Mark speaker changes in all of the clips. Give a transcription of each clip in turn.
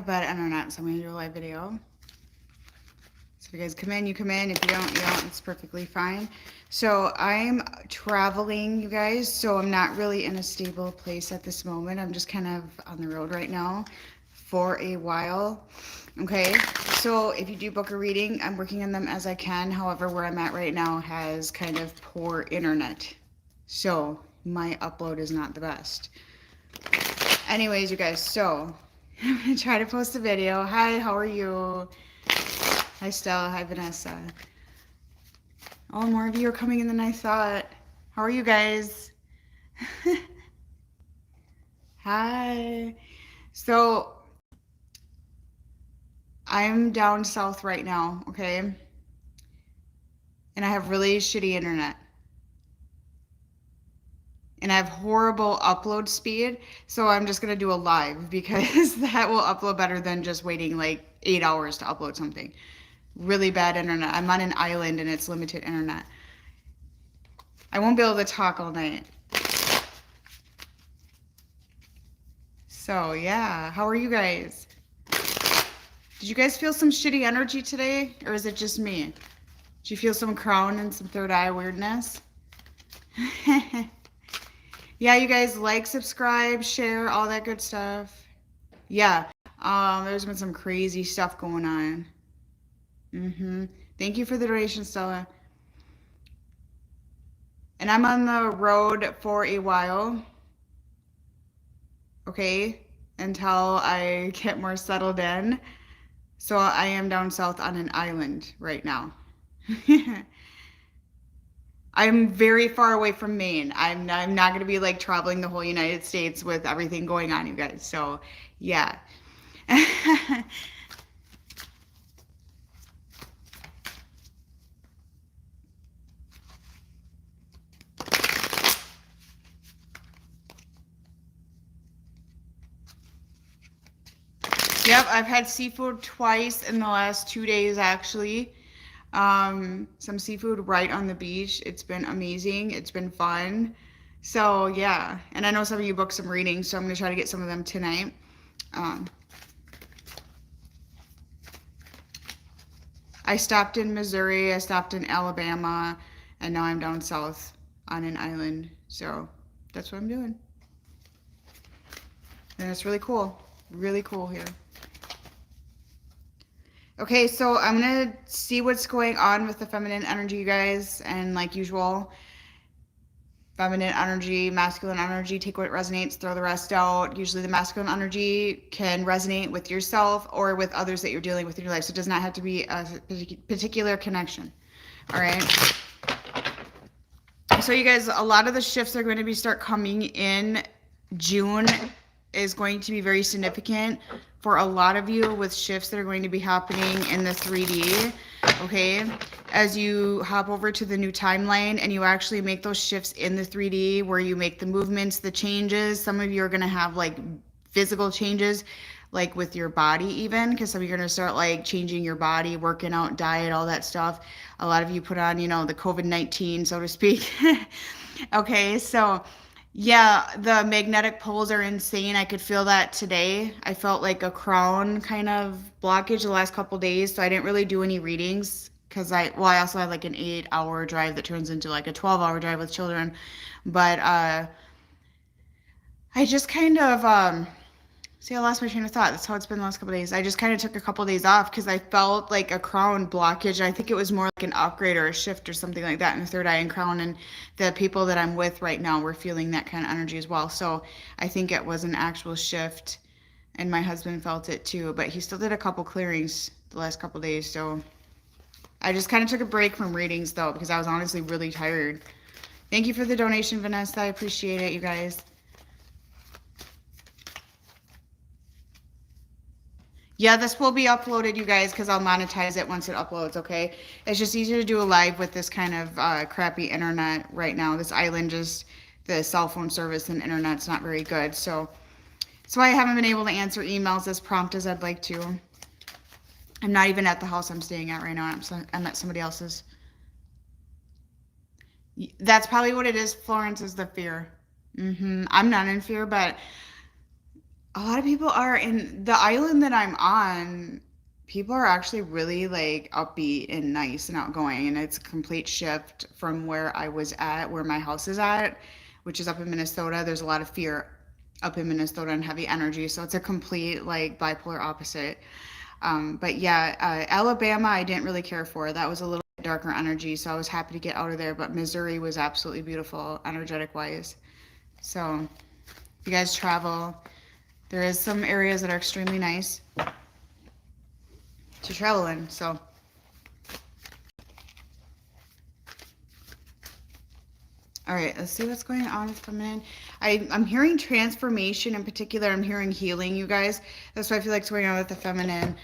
Speaker 1: bad internet, so I'm going to do a live video. So if you guys come in, you come in. If you don't, you don't. It's perfectly fine. So I'm traveling, you guys, so I'm not really in a stable place at this moment. I'm just kind of on the road right now for a while. Okay, so if you do book a reading, I'm working on them as I can. However, where I'm at right now has kind of poor internet. So my upload is not the best. Anyways, you guys, so I'm going to try to post a video. Hi, how are you? Hi, Stella. Hi, Vanessa. Oh, more of you are coming in than I thought. How are you guys? Hi. So, I'm down south right now, okay? And I have really shitty internet. And I have horrible upload speed. So I'm just going to do a live because that will upload better than just waiting like 8 hours to upload something. Really bad internet. I'm on an island and it's limited internet. I won't be able to talk all night. So yeah, how are you guys? Did you guys feel some shitty energy today? Or is it just me? Did you feel some crown and some third eye weirdness? Yeah, you guys like, subscribe, share, all that good stuff. Yeah, there's been some crazy stuff going on. Thank you for the donation, Stella. And I'm on the road for a while. Okay, until I get more settled in. So I am down south on an island right now. I'm very far away from Maine. I'm not going to be like traveling the whole United States with everything going on, you guys. So, yeah. Yep, I've had seafood twice in the last 2 days, actually. Some seafood right on the beach. It's been amazing. It's been fun. So, yeah. And I know some of you booked some readings, so I'm going to try to get some of them tonight. I stopped in Missouri, I stopped in Alabama, and now I'm down south on an island. So, that's what I'm doing. And it's really cool. Really cool here. Okay, so I'm going to see what's going on with the feminine energy, you guys. And like usual, feminine energy, masculine energy, take what resonates, throw the rest out. Usually the masculine energy can resonate with yourself or with others that you're dealing with in your life. So it does not have to be a particular connection. All right. So you guys, a lot of the shifts are going to start coming in June is going to be very significant for a lot of you with shifts that are going to be happening in the 3D, okay? As you hop over to the new timeline and you actually make those shifts in the 3D where you make the movements, the changes. Some of you are going to have like physical changes, like with your body even, because some of you are going to start like changing your body, working out, diet, all that stuff. A lot of you put on, you know, the COVID-19, so to speak. Okay, so yeah, the magnetic poles are insane. I could feel that today. I felt like a crown kind of blockage the last couple days, so I didn't really do any readings because I also had like an 8-hour drive that turns into like a 12-hour drive with children. But I just kind of see, I lost my train of thought. That's how it's been the last couple of days. I just kind of took a couple of days off because I felt like a crown blockage. I think it was more like an upgrade or a shift or something like that in the third eye and crown. And the people that I'm with right now were feeling that kind of energy as well. So I think it was an actual shift. And my husband felt it too. But he still did a couple clearings the last couple of days. So I just kind of took a break from readings though because I was honestly really tired. Thank you for the donation, Vanessa. I appreciate it, you guys. Yeah, this will be uploaded, you guys, because I'll monetize it once it uploads, okay? It's just easier to do a live with this kind of crappy internet right now. This island, just the cell phone service and internet's not very good. So I haven't been able to answer emails as prompt as I'd like to. I'm not even at the house I'm staying at right now. I'm at somebody else's. That's probably what it is, Florence, is the fear. I'm not in fear, but A lot of people are in the island that I'm on. People are actually really like upbeat and nice and outgoing, and it's a complete shift from where I was at, where my house is at, which is up in Minnesota. There's a lot of fear up in Minnesota and heavy energy, so it's a complete like bipolar opposite. But yeah, Alabama, I didn't really care for. That was a little bit darker energy, so I was happy to get out of there. But Missouri was absolutely beautiful, energetic wise. So if you guys travel, there is some areas that are extremely nice to travel in. So all right, let's see what's going on with feminine. I'm hearing transformation in particular. I'm hearing healing, you guys. That's what I feel like is going on with the feminine.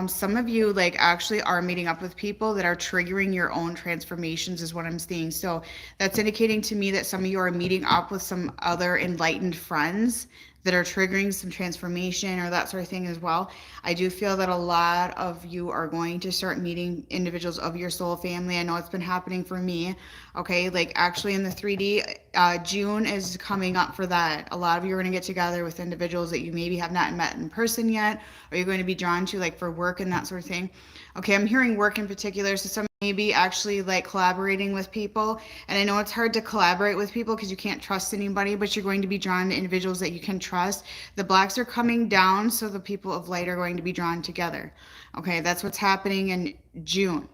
Speaker 1: Some of you like actually are meeting up with people that are triggering your own transformations is what I'm seeing. So that's indicating to me that some of you are meeting up with some other enlightened friends that are triggering some transformation or that sort of thing as well. I do feel that a lot of you are going to start meeting individuals of your soul family. I know it's been happening for me. Okay, like actually in the 3D, June is coming up for that. A lot of you are going to get together with individuals that you maybe have not met in person yet, or you're going to be drawn to like for work and that sort of thing. Okay, I'm hearing work in particular. So some maybe actually like collaborating with people. And I know it's hard to collaborate with people because you can't trust anybody, but you're going to be drawn to individuals that you can trust. The blacks are coming down, so the people of light are going to be drawn together. Okay, that's what's happening in June.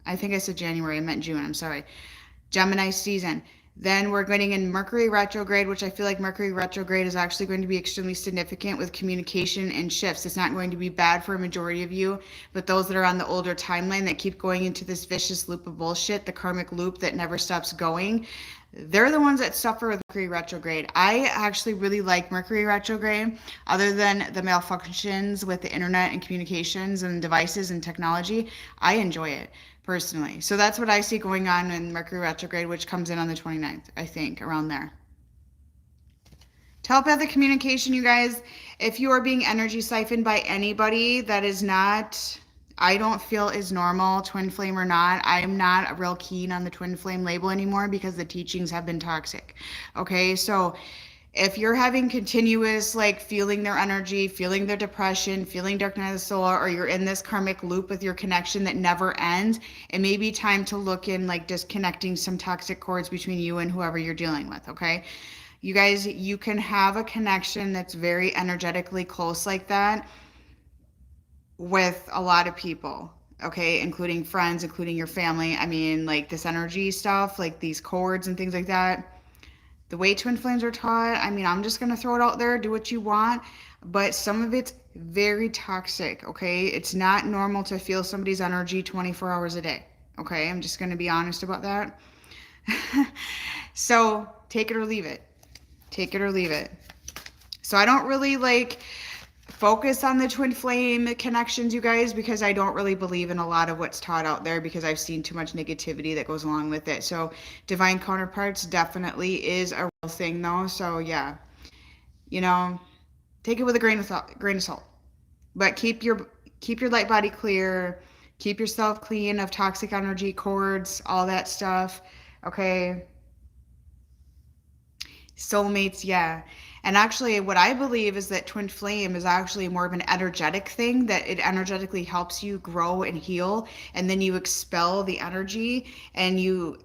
Speaker 1: I think I said January. I meant June. I'm sorry. Gemini season. Then we're getting in Mercury retrograde, which I feel like Mercury retrograde is actually going to be extremely significant with communication and shifts. It's not going to be bad for a majority of you, but those that are on the older timeline that keep going into this vicious loop of bullshit, the karmic loop that never stops going, they're the ones that suffer with Mercury retrograde. I actually really like Mercury retrograde, other than the malfunctions with the internet and communications and devices and technology. I enjoy it personally. So that's what I see going on in Mercury retrograde, which comes in on the 29th, I think, around there. Telepathic communication, you guys, if you are being energy siphoned by anybody that is not, I don't feel is normal, twin flame or not, I'm not real keen on the twin flame label anymore because the teachings have been toxic. Okay, so if you're having continuous like feeling their energy, feeling their depression, feeling dark night of the soul, or you're in this karmic loop with your connection that never ends, it may be time to look in like disconnecting some toxic cords between you and whoever you're dealing with. Okay, you guys, you can have a connection that's very energetically close like that with a lot of people, okay, including friends, including your family. I mean, like this energy stuff, like these cords and things like that, the way twin flames are taught, I mean, I'm just going to throw it out there, do what you want, but some of it's very toxic, okay? It's not normal to feel somebody's energy 24 hours a day, okay? I'm just going to be honest about that. So take it or leave it. Take it or leave it. So I don't really like focus on the twin flame connections, you guys, because I don't really believe in a lot of what's taught out there because I've seen too much negativity that goes along with it. So divine counterparts definitely is a real thing though. So yeah, you know, take it with a grain of salt, but keep your light body clear, keep yourself clean of toxic energy, cords, all that stuff. Okay. Soulmates, yeah. And actually, what I believe is that twin flame is actually more of an energetic thing, that it energetically helps you grow and heal. And then you expel the energy, and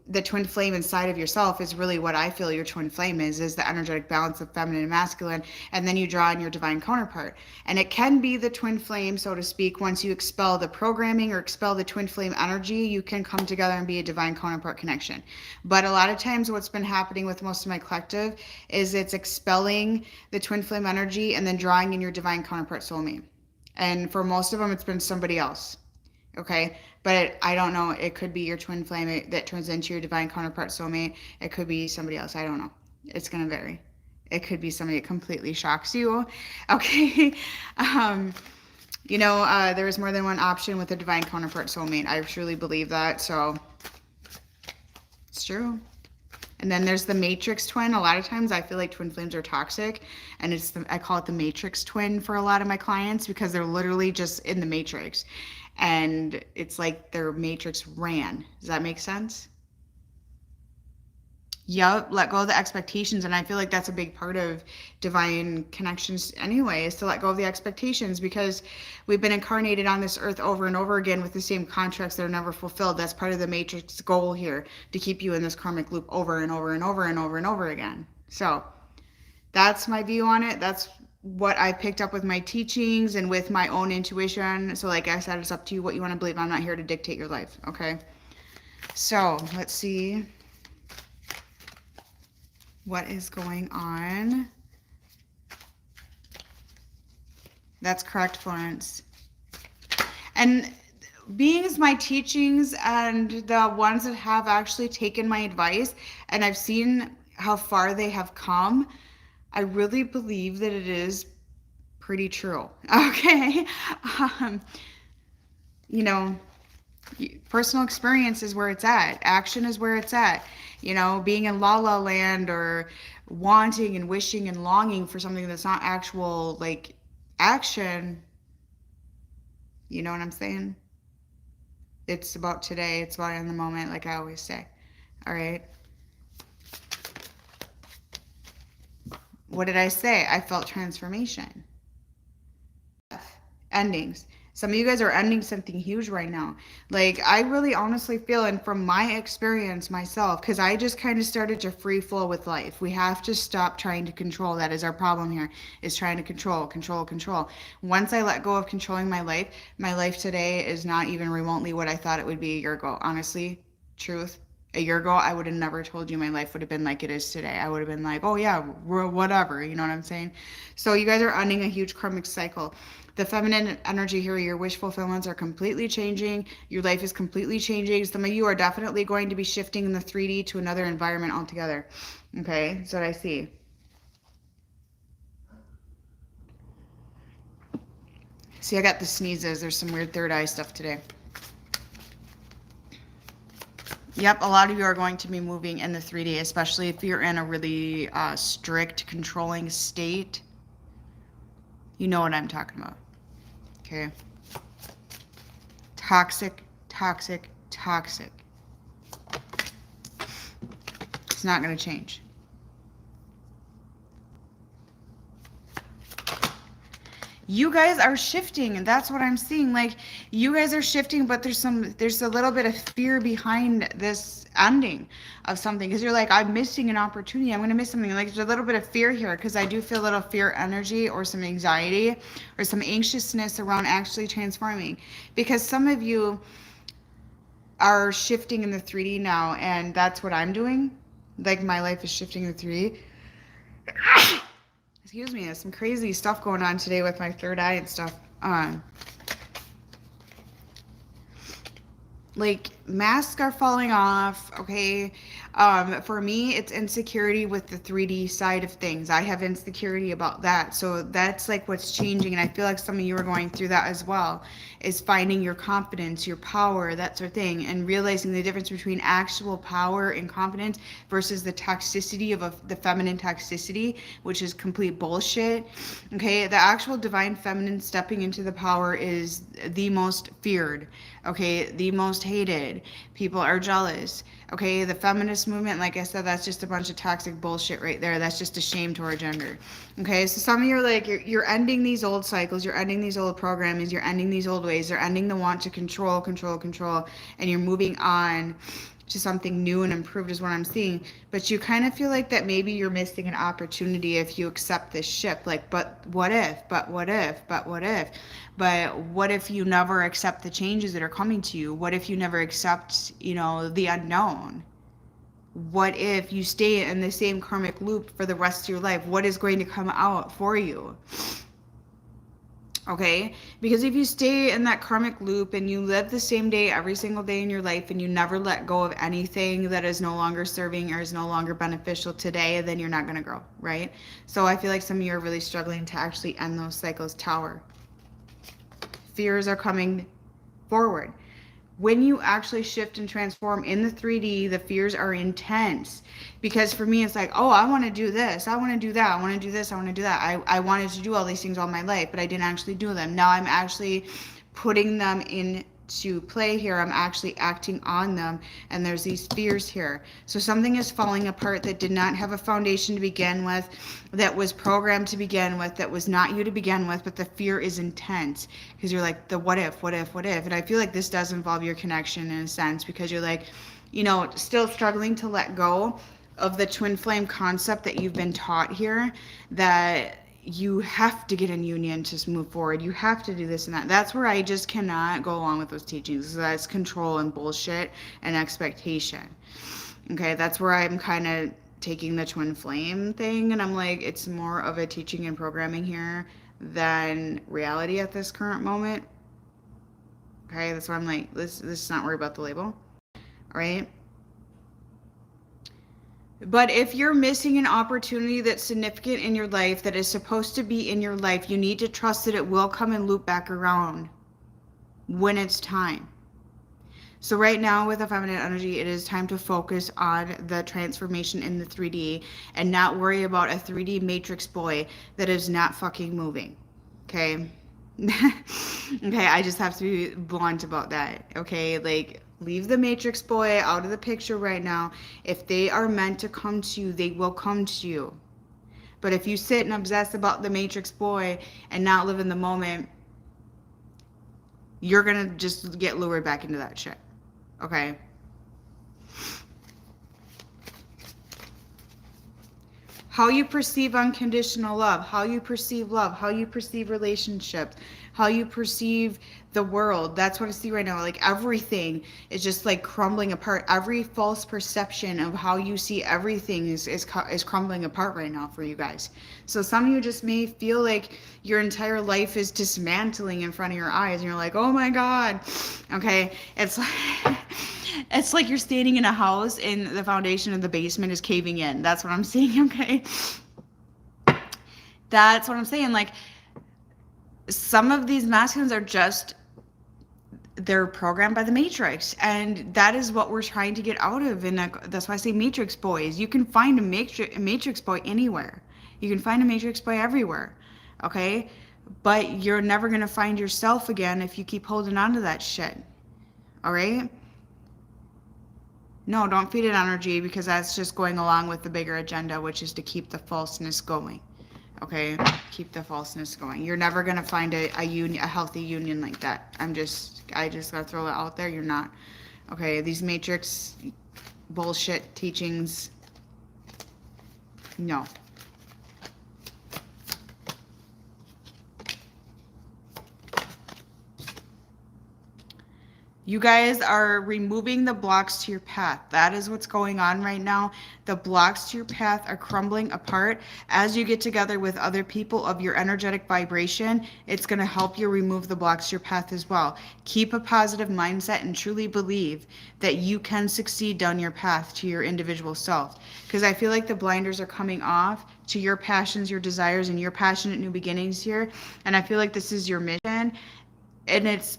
Speaker 1: the twin flame inside of yourself is really what I feel your twin flame is the energetic balance of feminine and masculine. And then you draw in your divine counterpart. And it can be the twin flame, so to speak. Once you expel the programming or expel the twin flame energy, you can come together and be a divine counterpart connection. But a lot of times, what's been happening with most of my collective is it's expelling the twin flame energy and then drawing in your divine counterpart soulmate. And for most of them, it's been somebody else. Okay. But I don't know. It could be your twin flame that turns into your divine counterpart soulmate. It could be somebody else. I don't know. It's going to vary. It could be somebody that completely shocks you. Okay. There is more than one option with a divine counterpart soulmate. I truly believe that. So it's true. And then there's the matrix twin. A lot of times I feel like twin flames are toxic, and I call it the matrix twin for a lot of my clients because they're literally just in the matrix, and it's like their matrix ran. Does that make sense? Yep, let go of the expectations. And I feel like that's a big part of divine connections anyway, is to let go of the expectations, because we've been incarnated on this earth over and over again with the same contracts that are never fulfilled. That's part of the matrix goal here, to keep you in this karmic loop over and over and over and over and over again. So that's my view on it. That's what I picked up with my teachings and with my own intuition. So like I said, it's up to you what you want to believe. I'm not here to dictate your life, okay? So let's see what is going on. That's correct, Florence. And being as my teachings and the ones that have actually taken my advice, and I've seen how far they have come, I really believe that it is pretty true. Okay. You know, personal experience is where it's at. Action is where it's at. You know, being in la la land or wanting and wishing and longing for something that's not actual, like, action. You know what I'm saying? It's about today. It's about in the moment, like I always say. All right. What did I say? I felt transformation. Endings. Some of you guys are ending something huge right now. Like, I really honestly feel, and from my experience myself, because I just kind of started to free flow with life. We have to stop trying to control. That is our problem here, is trying to control. Once I let go of controlling my life today is not even remotely what I thought it would be a year ago. Honestly, truth. A year ago, I would have never told you my life would have been like it is today. I would have been like, oh yeah, whatever. You know what I'm saying? So you guys are ending a huge karmic cycle. The feminine energy here, your wish fulfillments are completely changing. Your life is completely changing. Some of you are definitely going to be shifting in the 3D to another environment altogether. Okay, that's what I see. See, I got the sneezes. There's some weird third eye stuff today. Yep, a lot of you are going to be moving in the 3D, especially if you're in a really strict, controlling state. You know what I'm talking about. Okay. Toxic. It's not going to change. You guys are shifting, and that's what I'm seeing. Like, you guys are shifting, but there's a little bit of fear behind this ending of something, because you're like, I'm missing an opportunity. I'm going to miss something. Like, there's a little bit of fear here, because I do feel a little fear energy or some anxiety or some anxiousness around actually transforming, because some of you are shifting in the 3D now, and that's what I'm doing. Like, my life is shifting in the 3D. Excuse me, there's some crazy stuff going on today with my third eye and stuff. Like, masks are falling off, okay? For me, it's insecurity with the 3D side of things. I have insecurity about that. So that's like what's changing. And I feel like some of you are going through that as well, is finding your confidence, your power, that sort of thing, and realizing the difference between actual power and confidence versus the toxicity of the feminine toxicity, which is complete bullshit. Okay, the actual divine feminine stepping into the power is the most feared, okay, the most hated. People are jealous. Okay, the feminist movement, like I said, that's just a bunch of toxic bullshit right there. That's just a shame to our gender. Okay, so some of you are like, you're ending these old cycles, you're ending these old programmings, you're ending these old ways, you're ending the want to control, and you're moving on to something new and improved is what I'm seeing. But you kind of feel like that maybe you're missing an opportunity if you accept this shift. Like, but what if you never accept the changes that are coming to you? What if you never accept, the unknown? What if you stay in the same karmic loop for the rest of your life? What is going to come out for you? Okay, because if you stay in that karmic loop and you live the same day every single day in your life and you never let go of anything that is no longer serving or is no longer beneficial today, then you're not going to grow, right? So I feel like some of you are really struggling to actually end those cycles. Tower. Fears are coming forward. When you actually shift and transform in the 3D, the fears are intense. Because for me, it's like, oh, I want to do this. I want to do that. I want to do this. I want to do that. I wanted to do all these things all my life, but I didn't actually do them. Now I'm actually putting them in to play here. I'm actually acting on them, and there's these fears here. So something is falling apart that did not have a foundation to begin with, that was programmed to begin with, that was not you to begin with, but the fear is intense because you're like, the what if, what if, what if. And I feel like this does involve your connection in a sense, because you're like, you know, still struggling to let go of the twin flame concept that you've been taught here, that you have to get in union to move forward. You have to do this and that. That's where I just cannot go along with those teachings. That's control and bullshit and expectation. Okay, that's where I'm kind of taking the twin flame thing, and I'm like, it's more of a teaching and programming here than reality at this current moment. Okay, that's why I'm like, let's not worry about the label. All right. But if you're missing an opportunity that's significant in your life, that is supposed to be in your life, you need to trust that it will come and loop back around when it's time. So right now with the feminine energy, it is time to focus on the transformation in the 3D and not worry about a 3D matrix boy that is not fucking moving. Okay? Okay, I just have to be blunt about that. Okay, like, leave the matrix boy out of the picture right now. If they are meant to come to you, they will come to you. But if you sit and obsess about the matrix boy and not live in the moment, you're gonna just get lured back into that shit. Okay? How you perceive unconditional love, how you perceive love, how you perceive relationships, how you perceive the world. That's what I see right now. Like, everything is just like crumbling apart. Every false perception of how you see everything is crumbling apart right now for you guys. So some of you just may feel like your entire life is dismantling in front of your eyes, and you're like, oh my God. Okay, it's like it's like you're standing in a house and the foundation of the basement is caving in. That's what I'm seeing. Okay, that's what I'm saying. Like, some of these masculines are just, they're programmed by the matrix, and that is what we're trying to get out of. And that's why I say matrix boys. You can find a matrix boy anywhere. You can find a matrix boy everywhere. Okay, but you're never going to find yourself again if you keep holding on to that shit. All right? No, don't feed it energy, because that's just going along with the bigger agenda, which is to keep the falseness going. Okay, keep the falseness going. You're never gonna find a healthy union like that. I just gotta throw it out there. You're not. Okay, these matrix bullshit teachings. No. You guys are removing the blocks to your path. That is what's going on right now. The blocks to your path are crumbling apart. As you get together with other people of your energetic vibration, it's going to help you remove the blocks to your path as well. Keep a positive mindset and truly believe that you can succeed down your path to your individual self. Because I feel like the blinders are coming off to your passions, your desires, and your passionate new beginnings here. And I feel like this is your mission. And it's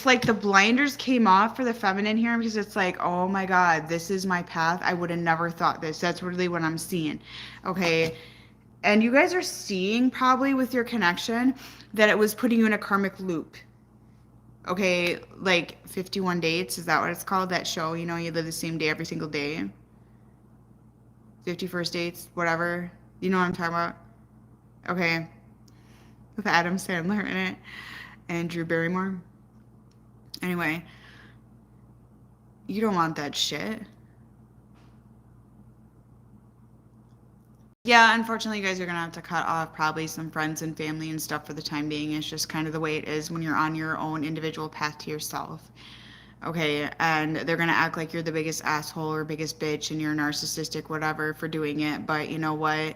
Speaker 1: like the blinders came off for the feminine here, because it's like, oh my God, this is my path. I would have never thought this. That's really what I'm seeing. Okay. And you guys are seeing probably with your connection that it was putting you in a karmic loop. Okay. Like 51 dates. Is that what it's called? That show, you know, you live the same day every single day. 51st dates, whatever. You know what I'm talking about? Okay. With Adam Sandler in it and Drew Barrymore. Anyway, you don't want that shit. Yeah, unfortunately, you guys are going to have to cut off probably some friends and family and stuff for the time being. It's just kind of the way it is when you're on your own individual path to yourself. Okay, and they're going to act like you're the biggest asshole or biggest bitch and you're narcissistic, whatever, for doing it. But you know what?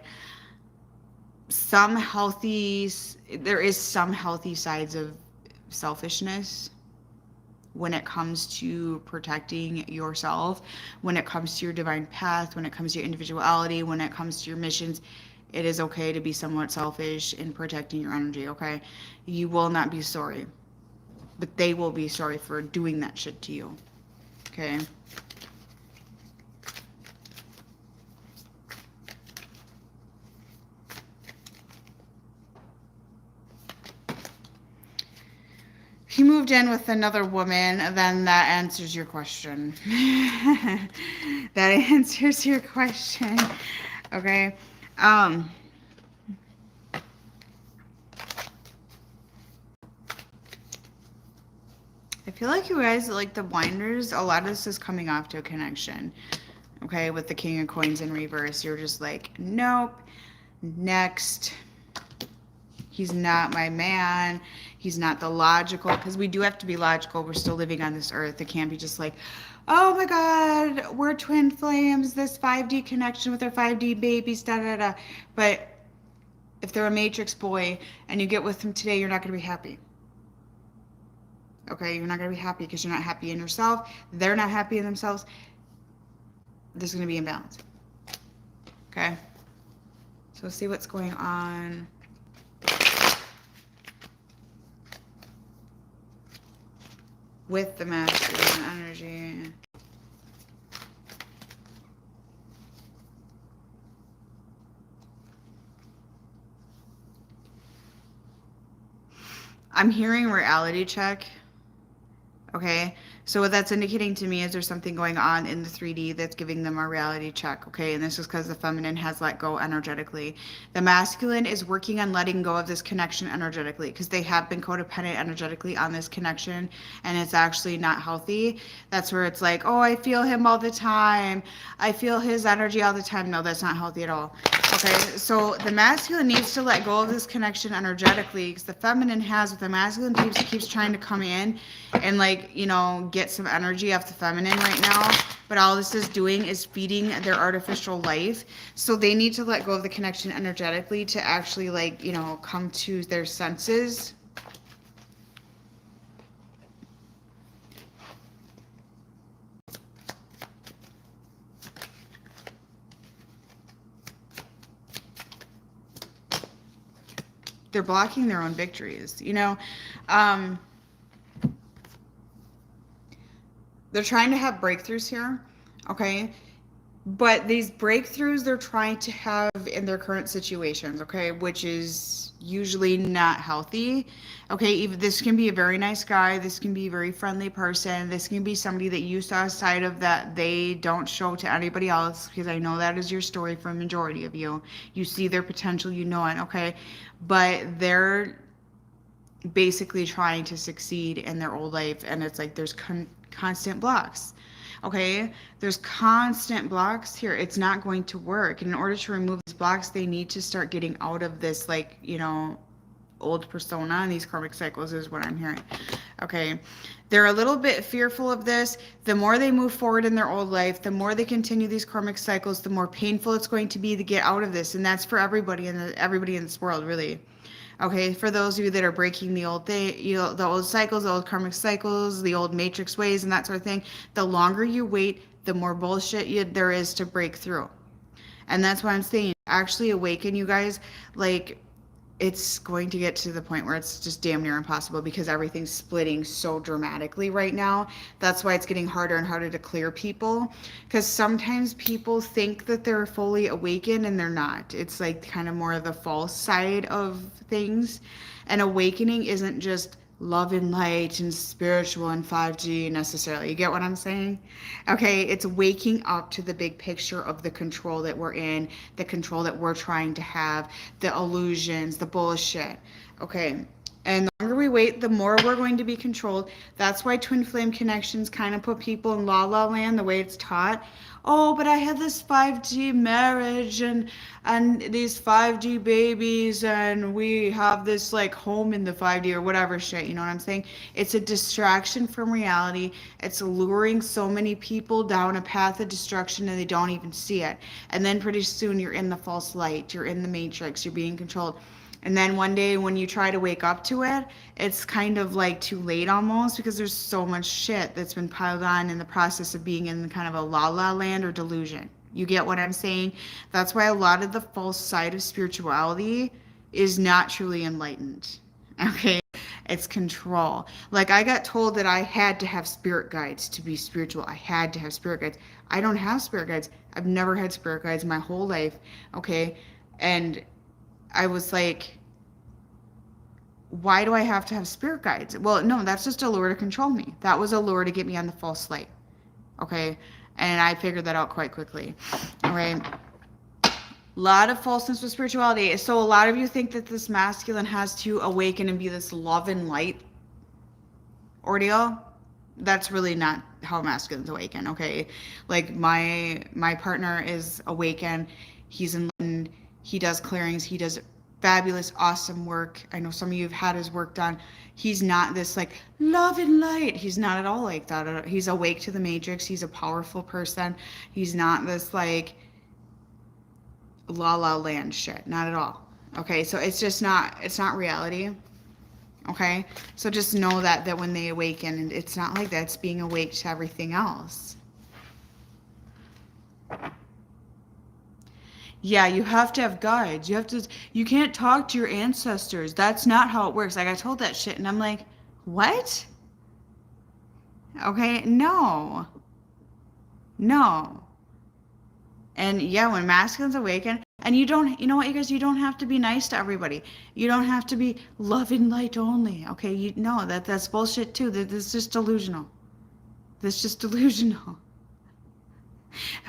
Speaker 1: There is some healthy sides of selfishness when it comes to protecting yourself, when it comes to your divine path, when it comes to your individuality, when it comes to your missions. It is okay to be somewhat selfish in protecting your energy, okay? You will not be sorry, but they will be sorry for doing that shit to you, okay? he moved in with another woman, then that answers your question. That answers your question. Okay. I feel like you guys, like the blinders, a lot of this is coming off to a connection. Okay, with the King of Coins in reverse, you're just like, nope, next. He's not my man. He's not the logical, because we do have to be logical. We're still living on this earth. It can't be just like, oh my God, we're twin flames, this 5D connection with our 5D babies, da da da. But if they're a matrix boy and you get with them today, you're not going to be happy. Okay, you're not going to be happy because you're not happy in yourself. They're not happy in themselves. There's going to be imbalance. Okay, so let's see what's going on. With the masculine energy. I'm hearing reality check. Okay, so what that's indicating to me is there's something going on in the 3D that's giving them a reality check. Okay, and this is because the feminine has let go energetically. The masculine is working on letting go of this connection energetically because they have been codependent energetically on this connection, and it's actually not healthy. That's where it's like, oh, I feel him all the time. I feel his energy all the time. No, that's not healthy at all. Okay, so the masculine needs to let go of this connection energetically because the feminine has, with the masculine keeps trying to come in and, like, you know, get some energy off the feminine right now. But all this is doing is feeding their artificial life. So they need to let go of the connection energetically to actually, like, you know, come to their senses. They're blocking their own victories, you know. They're trying to have breakthroughs here, okay? But these breakthroughs they're trying to have in their current situations, okay, which is usually not healthy. Okay, even this can be a very nice guy, this can be a very friendly person, this can be somebody that you saw a side of that they don't show to anybody else, because I know that is your story for a majority of you. You see their potential, you know it, okay? But they're basically trying to succeed in their old life, and it's like there's constant blocks. Okay, there's constant blocks here. It's not going to work. And in order to remove these blocks, they need to start getting out of this, like, you know, old persona, and these karmic cycles is what I'm hearing. Okay, they're a little bit fearful of this. The more they move forward in their old life, the more they continue these karmic cycles, the more painful it's going to be to get out of this. And that's for everybody in this world, really. Okay, for those of you that are breaking the old thing, you know, the old cycles, the old karmic cycles, the old matrix ways, and that sort of thing, the longer you wait, the more bullshit there is to break through. And that's why I'm saying, actually awaken, you guys. Like, it's going to get to the point where it's just damn near impossible because everything's splitting so dramatically right now. That's why it's getting harder and harder to clear people, because sometimes people think that they're fully awakened and they're not. It's like kind of more of the false side of things. And awakening isn't just love and light and spiritual and 5G necessarily. You get what I'm saying? Okay, it's waking up to the big picture of the control that we're in, the control that we're trying to have, the illusions, the bullshit. Okay, and the longer we wait, the more we're going to be controlled. That's why twin flame connections kind of put people in la la land the way it's taught. Oh, but I had this 5G marriage and these 5G babies, and we have this like home in the 5D or whatever shit, you know what I'm saying? It's a distraction from reality. It's luring so many people down a path of destruction and they don't even see it. And then pretty soon you're in the false light, you're in the matrix, you're being controlled. And then one day when you try to wake up to it, it's kind of like too late almost, because there's so much shit that's been piled on in the process of being in kind of a la la land or delusion. You get what I'm saying? That's why a lot of the false side of spirituality is not truly enlightened. Okay? It's control. Like, I got told that I had to have spirit guides to be spiritual. I had to have spirit guides. I don't have spirit guides. I've never had spirit guides my whole life. Okay? And I was like, why do I have to have spirit guides? Well, no, that's just a lure to control me. That was a lure to get me on the false light. Okay. And I figured that out quite quickly. All right. A lot of falseness with spirituality. So a lot of you think that this masculine has to awaken and be this love and light ordeal. That's really not how masculines awaken. Okay. Like my partner is awakened. He's enlightened. He does clearings. He does fabulous, awesome work. I know some of you have had his work done. He's not this like love and light. He's not at all like that. He's awake to the matrix. He's a powerful person. He's not this like la la land shit. Not at all. Okay. So it's just not, it's not reality. Okay. So just know that when they awaken, and it's not like that. It's being awake to everything else. Yeah, you have to have guides. You can't talk to your ancestors. That's not how it works. Like I told that shit and I'm like, what? Okay, no. No. And yeah, when masculines awaken, and you know what, you guys, you don't have to be nice to everybody. You don't have to be love and light only. Okay, no, that's bullshit too. That's just delusional. That's just delusional.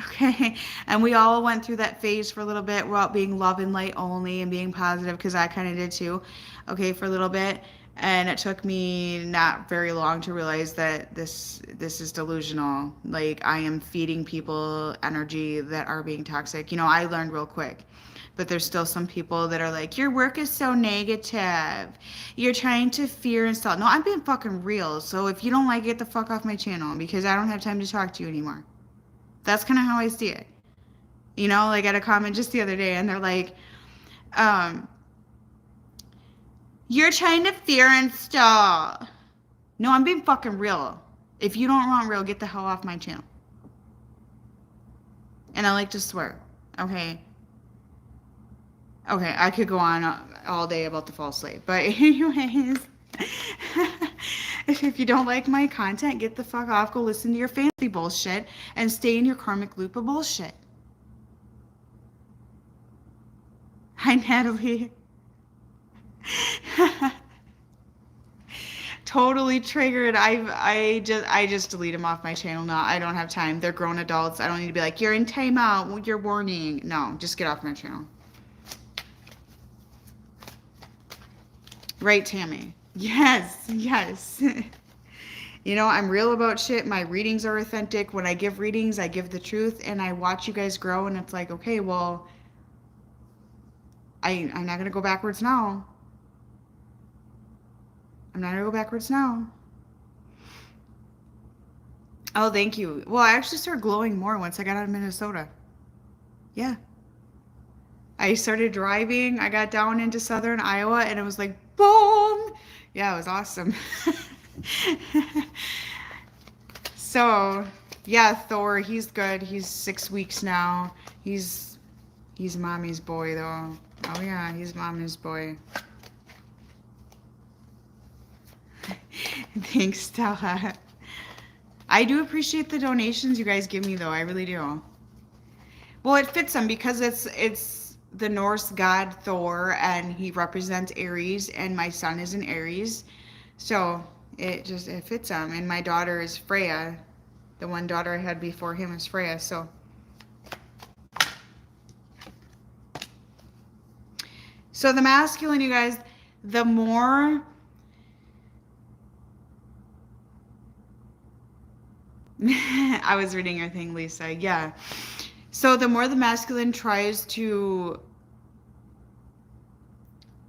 Speaker 1: Okay, and we all went through that phase for a little bit about being love and light only and being positive, because I kind of did too. Okay, for a little bit, and it took me not very long to realize that this is delusional. Like I am feeding people energy that are being toxic. You know, I learned real quick. But there's still some people that are like, your work is so negative. You're trying to fear and stuff. No, I'm being fucking real. So if you don't like it, get the fuck off my channel, because I don't have time to talk to you anymore. That's kind of how I see it. You know, like I had a comment just the other day and they're like, you're trying to fear and stall. No, I'm being fucking real. If you don't want real, get the hell off my channel. And I like to swear. Okay. Okay, I could go on all day about the false slave. But anyways, if you don't like my content, get the fuck off. Go listen to your fancy bullshit and stay in your karmic loop of bullshit. Hi, Natalie. Totally triggered. I just delete them off my channel now. I don't have time. They're grown adults. I don't need to be like, you're in timeout. You're warning. No, just get off my channel. Right, Tammy? Yes, yes. You know, I'm real about shit. My readings are authentic. When I give readings, I give the truth, and I watch you guys grow, and it's like, okay, well, I'm not going to go backwards now. I'm not going to go backwards now. Oh, thank you. Well, I actually started glowing more once I got out of Minnesota. Yeah. I started driving. I got down into southern Iowa, and it was like, boom. Yeah, it was awesome. So, yeah, Thor, he's good. He's 6 weeks now. He's mommy's boy, though. Oh, yeah, he's mommy's boy. Thanks, Stella. I do appreciate the donations you guys give me, though. I really do. Well, it fits him because it's the Norse god Thor, and he represents Aries, and my son is an Aries. So it fits him. And my daughter is Freya. The one daughter I had before him is Freya. So the masculine, you guys, the more I was reading your thing, Lisa. Yeah. So the more the masculine tries to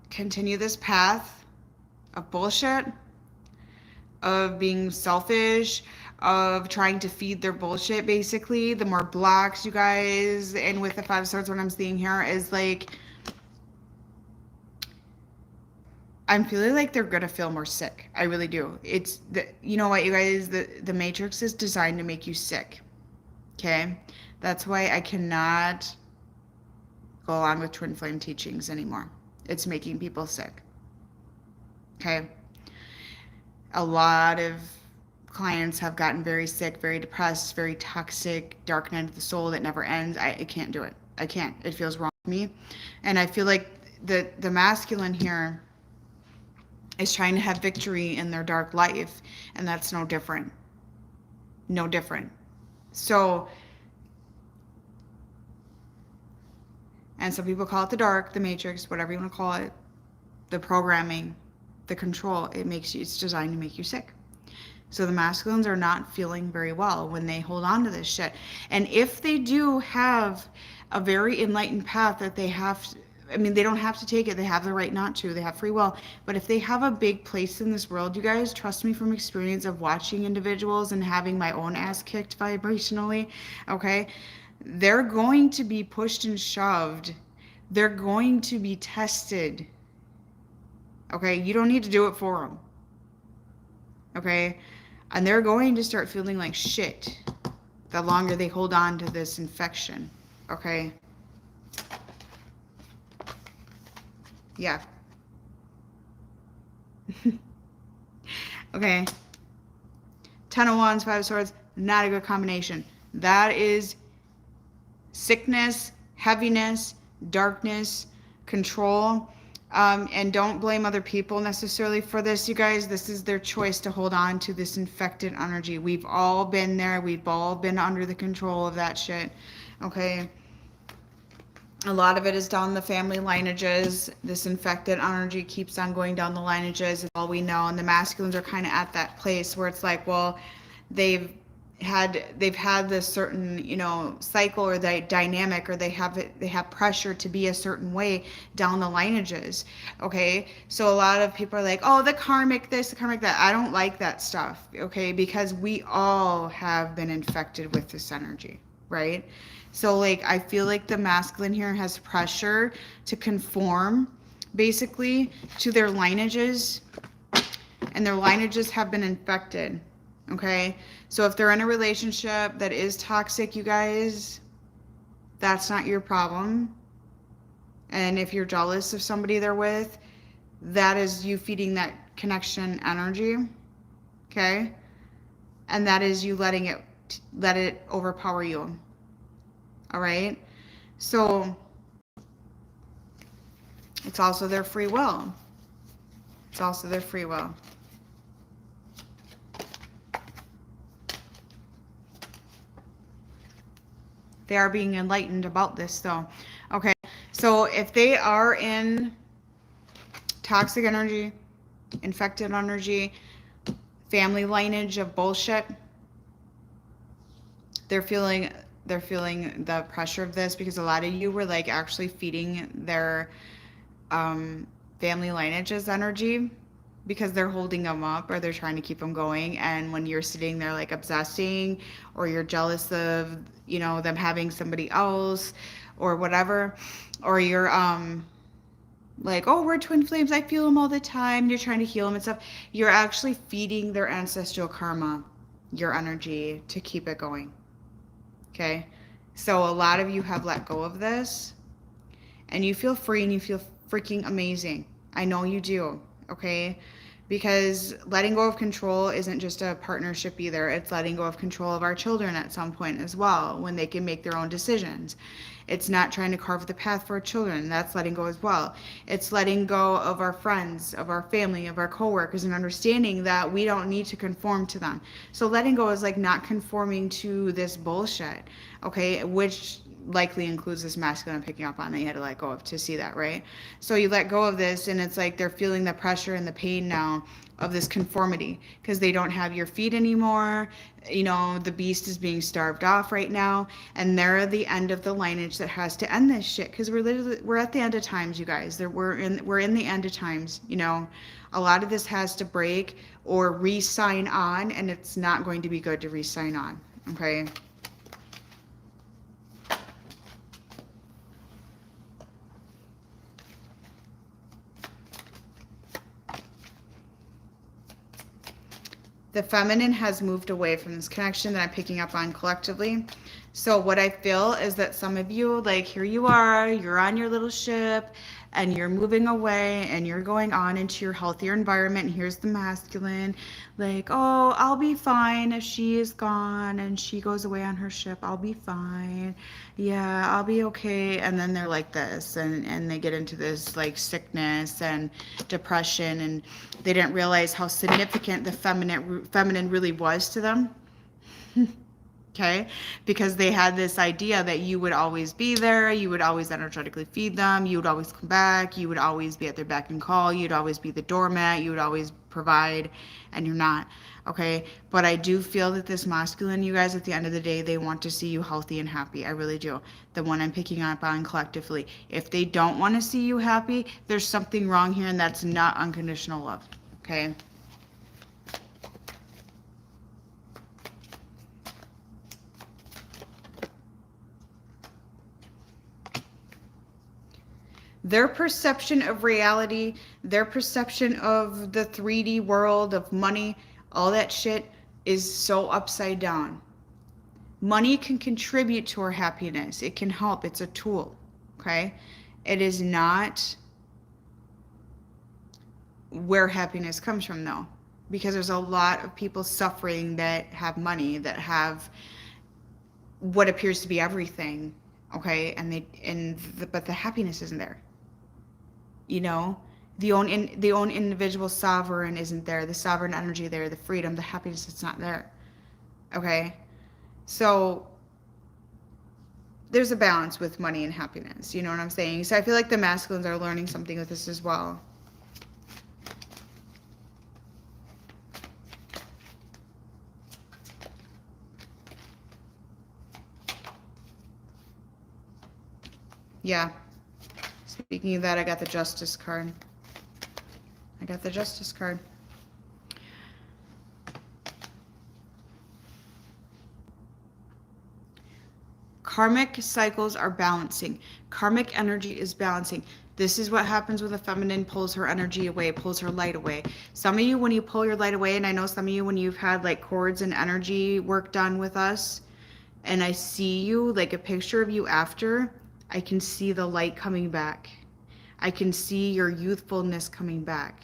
Speaker 1: continue this path of bullshit, of being selfish, of trying to feed their bullshit, basically, the more blocks, you guys. And with the 5 of Swords, what I'm seeing here is like, I'm feeling like they're gonna feel more sick. I really do. It's you know what, you guys, the Matrix is designed to make you sick. Okay? That's why I cannot go along with twin flame teachings anymore. It's making people sick. Okay? A lot of clients have gotten very sick, very depressed, very toxic, dark night of the soul that never ends. I can't do it. I can't. It feels wrong to me. And I feel like the masculine here is trying to have victory in their dark life, and that's no different. No different. So, and some people call it the dark, the matrix, whatever you want to call it, the programming, the control. It's designed to make you sick. So the masculines are not feeling very well when they hold on to this shit. And if they do have a very enlightened path that they have, I mean, they don't have to take it. They have the right not to. They have free will. But if they have a big place in this world, you guys, trust me from experience of watching individuals and having my own ass kicked vibrationally, okay? They're going to be pushed and shoved. They're going to be tested. Okay? You don't need to do it for them. Okay? And they're going to start feeling like shit the longer they hold on to this infection. Okay? Yeah. Okay. 10 of Wands, 5 of Swords, not a good combination. That is sickness, heaviness, darkness, control. And don't blame other people necessarily for this, you guys. This is their choice to hold on to this infected energy. We've all been there. We've all been under the control of that shit. Okay? A lot of it is down the family lineages. This infected energy keeps on going down the lineages. It's all we know. And the masculines are kind of at that place where it's like, well, they've had this certain, you know, cycle or the dynamic, or they have pressure to be a certain way down the lineages. Okay, so a lot of people are like, oh, the karmic this, the karmic that. I don't like that stuff. Okay, because we all have been infected with this energy, right? So like, I feel like the masculine here has pressure to conform basically to their lineages, and their lineages have been infected. Okay, so if they're in a relationship that is toxic, you guys, that's not your problem. And if you're jealous of somebody they're with, that is you feeding that connection energy. Okay, and that is you let it overpower you. All right, so it's also their free will. It's also their free will. They are being enlightened about this, though. Okay, so if they are in toxic energy, infected energy, family lineage of bullshit, they're feeling the pressure of this, because a lot of you were like actually feeding their family lineage's energy, because they're holding them up or they're trying to keep them going. And when you're sitting there like obsessing, or you're jealous of, you know, them having somebody else or whatever, or you're like, oh, we're twin flames, I feel them all the time, you're trying to heal them and stuff, you're actually feeding their ancestral karma, your energy, to keep it going. Okay, so a lot of you have let go of this and you feel free and you feel freaking amazing. I know you do. Okay, because letting go of control isn't just a partnership either. It's letting go of control of our children at some point as well, when they can make their own decisions. It's not trying to carve the path for our children. That's letting go as well. It's letting go of our friends, of our family, of our coworkers, and understanding that we don't need to conform to them. So letting go is like not conforming to this bullshit, okay, which likely includes this masculine I'm picking up on that you had to let go of to see that, right? So you let go of this, and it's like they're feeling the pressure and the pain now of this conformity, because they don't have your feet anymore. You know, the beast is being starved off right now, and they're at the end of the lineage that has to end this shit, because we're at the end of times, you guys. We're in the end of times. You know, a lot of this has to break or re-sign on, and it's not going to be good to re-sign on. Okay. The feminine has moved away from this connection that I'm picking up on collectively. So what I feel is that some of you, like, here you are, you're on your little ship, and you're moving away and you're going on into your healthier environment. And here's the masculine, like, oh, I'll be fine if she is gone and she goes away on her ship. I'll be fine. Yeah, I'll be okay. And then they're like this, and they get into this like sickness and depression, and they didn't realize how significant the feminine really was to them. Okay, because they had this idea that you would always be there, you would always energetically feed them, you would always come back, you would always be at their beck and call, you'd always be the doormat, you would always provide, and you're not. Okay, but I do feel that this masculine, you guys, at the end of the day, they want to see you healthy and happy. I really do. The one I'm picking up on collectively. If they don't want to see you happy, there's something wrong here, and that's not unconditional love. Okay. Their perception of reality, their perception of the 3D world, of money, all that shit is so upside down. Money can contribute to our happiness. It can help. It's a tool. Okay? It is not where happiness comes from, though. Because there's a lot of people suffering that have money, that have what appears to be everything. Okay? But the happiness isn't there. You know, the own individual sovereign isn't there, the sovereign energy there, the freedom, the happiness, it's not there. Okay, so there's a balance with money and happiness, you know what I'm saying? So I feel like the masculines are learning something with this as well. Yeah. Speaking of that, I got the Justice card. I got the Justice card. Karmic cycles are balancing. Karmic energy is balancing. This is what happens when the feminine pulls her energy away, pulls her light away. Some of you, when you pull your light away, and I know some of you, when you've had like cords and energy work done with us, and I see you, like a picture of you after, I can see the light coming back. I can see your youthfulness coming back.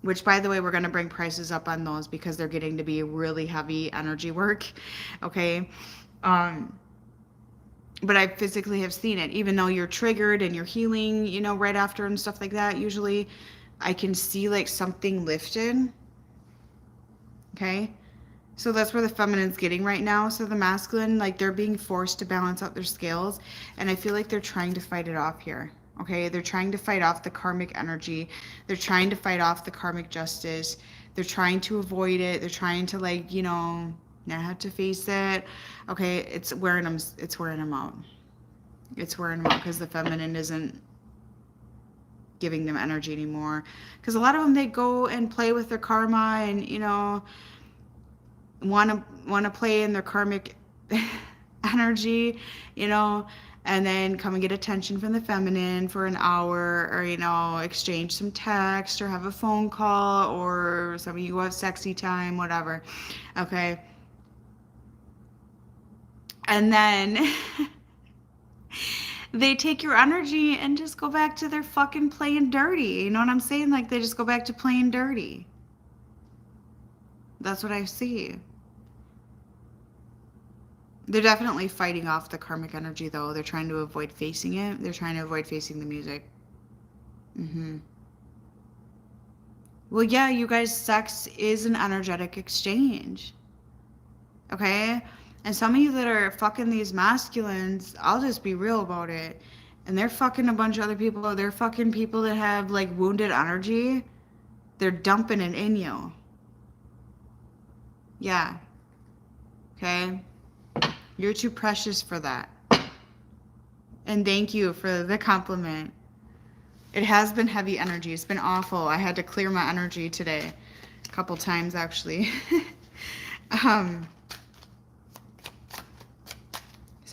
Speaker 1: Which, by the way, we're going to bring prices up on those because they're getting to be really heavy energy work. Okay? But I physically have seen it. Even though you're triggered and you're healing, you know, right after and stuff like that, usually I can see like something lifted. Okay? So that's where the feminine's getting right now. So the masculine, like, they're being forced to balance out their scales. And I feel like they're trying to fight it off here. Okay? They're trying to fight off the karmic energy. They're trying to fight off the karmic justice. They're trying to avoid it. They're trying to, like, you know, not have to face it. Okay? It's wearing them out. It's wearing them out because the feminine isn't giving them energy anymore. Because a lot of them, they go and play with their karma and, you know, want to play in their karmic energy, you know, and then come and get attention from the feminine for an hour, or, you know, exchange some text or have a phone call, or some of you have sexy time, whatever. Okay. And then they take your energy and just go back to their fucking playing dirty. You know what I'm saying? Like, they just go back to playing dirty. That's what I see. They're definitely fighting off the karmic energy, though. They're trying to avoid facing it. They're trying to avoid facing the music. Well, yeah, you guys, sex is an energetic exchange. Okay? And some of you that are fucking these masculines, I'll just be real about it. And they're fucking a bunch of other people. They're fucking people that have, like, wounded energy. They're dumping it in you. Yeah. Okay? You're too precious for that. And thank you for the compliment. It has been heavy energy. It's been awful. I had to clear my energy today. A couple times, actually. So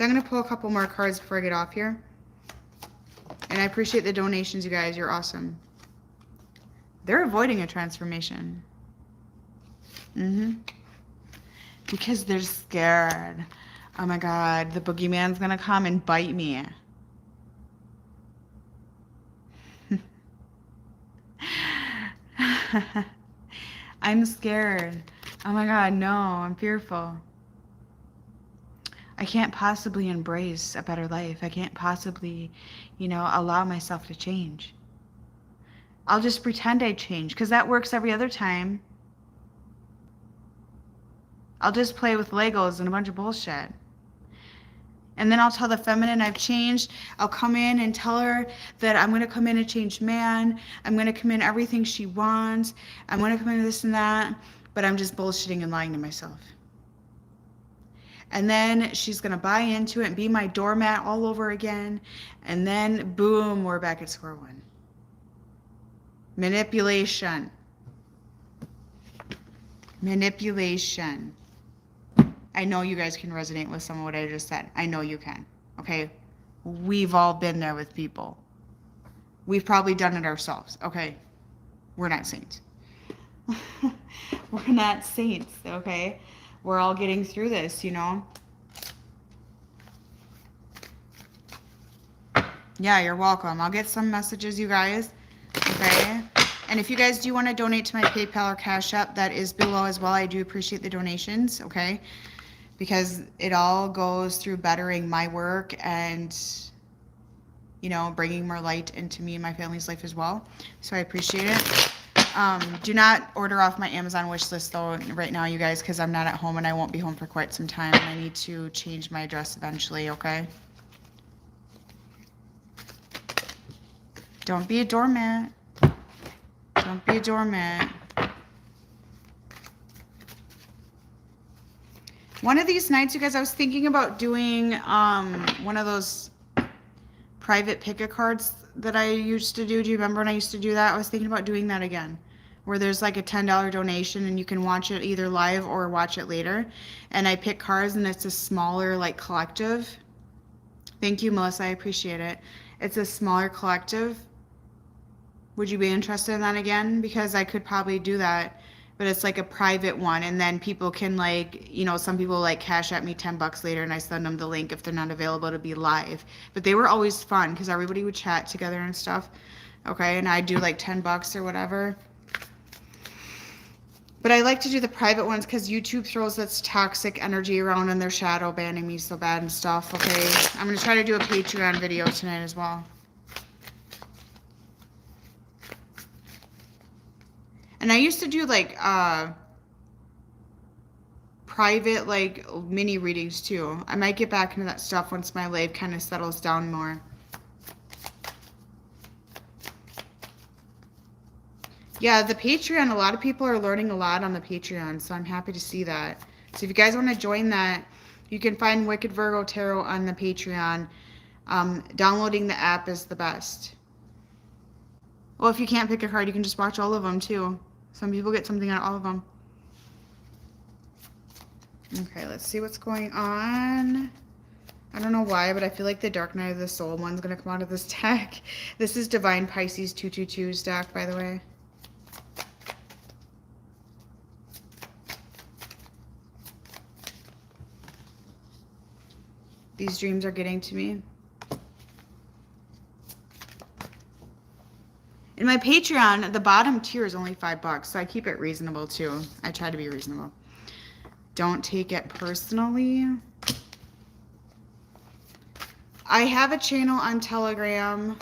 Speaker 1: I'm going to pull a couple more cards before I get off here. And I appreciate the donations, you guys. You're awesome. They're avoiding a transformation. Because they're scared. Oh my God, the boogeyman's gonna come and bite me. I'm scared. Oh my God, no, I'm fearful. I can't possibly embrace a better life. I can't possibly, allow myself to change. I'll just pretend I change because that works every other time. I'll just play with Legos and a bunch of bullshit. And then I'll tell the feminine I've changed. I'll come in and tell her that I'm going to come in a changed man. I'm going to come in everything she wants. I'm going to come in this and that. But I'm just bullshitting and lying to myself. And then she's going to buy into it and be my doormat all over again. And then, boom, we're back at square one. Manipulation. Manipulation. I know you guys can resonate with some of what I just said. I know you can. Okay? We've all been there with people. We've probably done it ourselves. Okay? We're not saints. We're not saints, okay? We're all getting through this, Yeah, you're welcome. I'll get some messages, you guys. Okay? And if you guys do want to donate to my PayPal or Cash App, that is below as well. I do appreciate the donations, okay? Because it all goes through bettering my work and, bringing more light into me and my family's life as well. So I appreciate it. Do not order off my Amazon wish list though right now, you guys, because I'm not at home and I won't be home for quite some time. I need to change my address eventually, okay? Don't be a doormat. Don't be a doormat. One of these nights, you guys, I was thinking about doing one of those private pick-a-cards that I used to do. Do you remember when I used to do that? I was thinking about doing that again, where there's like a $10 donation and you can watch it either live or watch it later. And I pick cards and it's a smaller like collective. Thank you, Melissa. I appreciate it. It's a smaller collective. Would you be interested in that again? Because I could probably do that. But it's like a private one, and then people can some people like cash at me $10 later, and I send them the link if they're not available to be live. But they were always fun because everybody would chat together and stuff. Okay, and I'd do like $10 or whatever. But I like to do the private ones because YouTube throws this toxic energy around and they're shadow banning me so bad and stuff. Okay, I'm gonna try to do a Patreon video tonight as well. And I used to do like private like mini readings too. I might get back into that stuff once my life kind of settles down more. Yeah, the Patreon, a lot of people are learning a lot on the Patreon, so I'm happy to see that. So if you guys want to join that, you can find Wicked Virgo Tarot on the Patreon. Downloading the app is the best. Well, if you can't pick a card, you can just watch all of them too. Some people get something out of all of them. Okay, let's see what's going on. I don't know why, but I feel like the Dark Night of the Soul one's going to come out of this deck. This is Divine Pisces 222's deck, by the way. These dreams are getting to me. In my Patreon, the bottom tier is only $5, so I keep it reasonable too. I try to be reasonable. Don't take it personally. I have a channel on Telegram.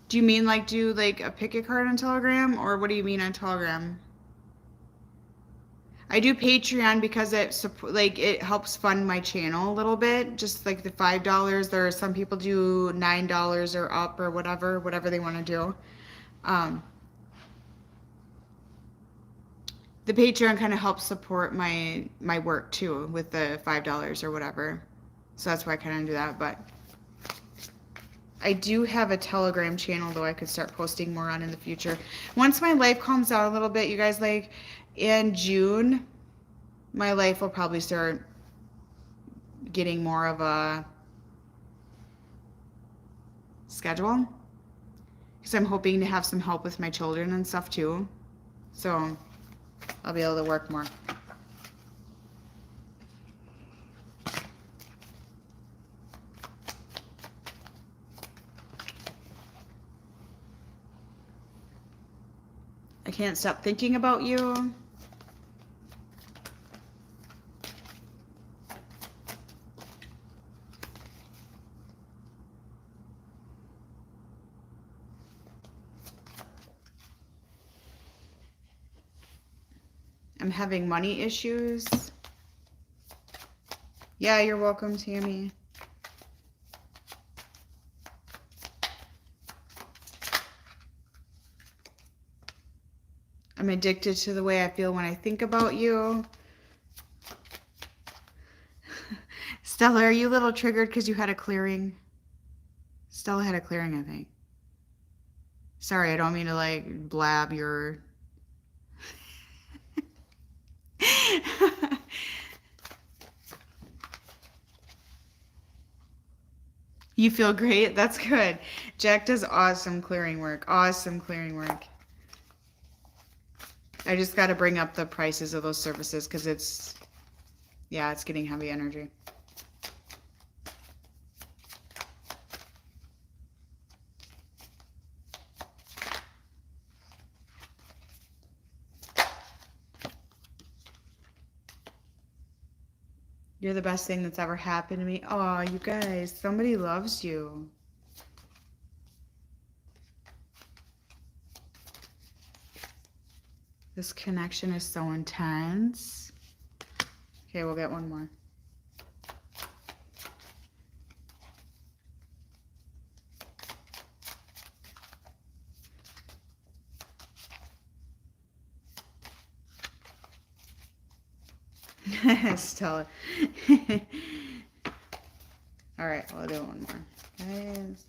Speaker 1: Do you mean like do like a pick a card on Telegram, or what do you mean on Telegram? I do Patreon because it helps fund my channel a little bit, just like the $5. There are some people do $9 or up or whatever they want to do. The Patreon kind of helps support my work too with the $5 or whatever. So that's why I kind of do that. But I do have a Telegram channel though I could start posting more on in the future. Once my life calms down a little bit, you guys, like in June, my life will probably start getting more of a schedule because I'm hoping to have some help with my children and stuff too. So I'll be able to work more. Can't stop thinking about you. I'm having money issues. Yeah, you're welcome, Tammy. I'm addicted to the way I feel when I think about you. Stella, are you a little triggered because you had a clearing? Stella had a clearing, I think. Sorry, I don't mean to like blab your... You feel great? That's good. Jack does awesome clearing work. Awesome clearing work. I just got to bring up the prices of those services because it's, yeah, it's getting heavy energy. You're the best thing that's ever happened to me. Oh, you guys, somebody loves you. This connection is so intense. Okay, we'll get one more. Stella. All right, we'll do one more. Guys,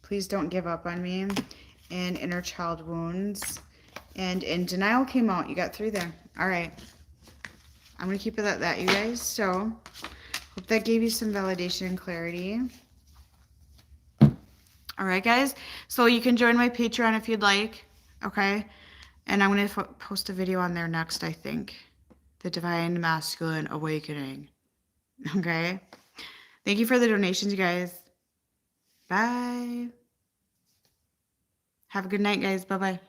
Speaker 1: please don't give up on me. And inner child wounds. And in denial came out. You got 3 there. All right. I'm going to keep it at that, you guys. So, hope that gave you some validation and clarity. All right, guys. So, you can join my Patreon if you'd like. Okay. And I'm going to post a video on there next, I think. The Divine Masculine Awakening. Okay. Thank you for the donations, you guys. Bye. Have a good night, guys. Bye-bye.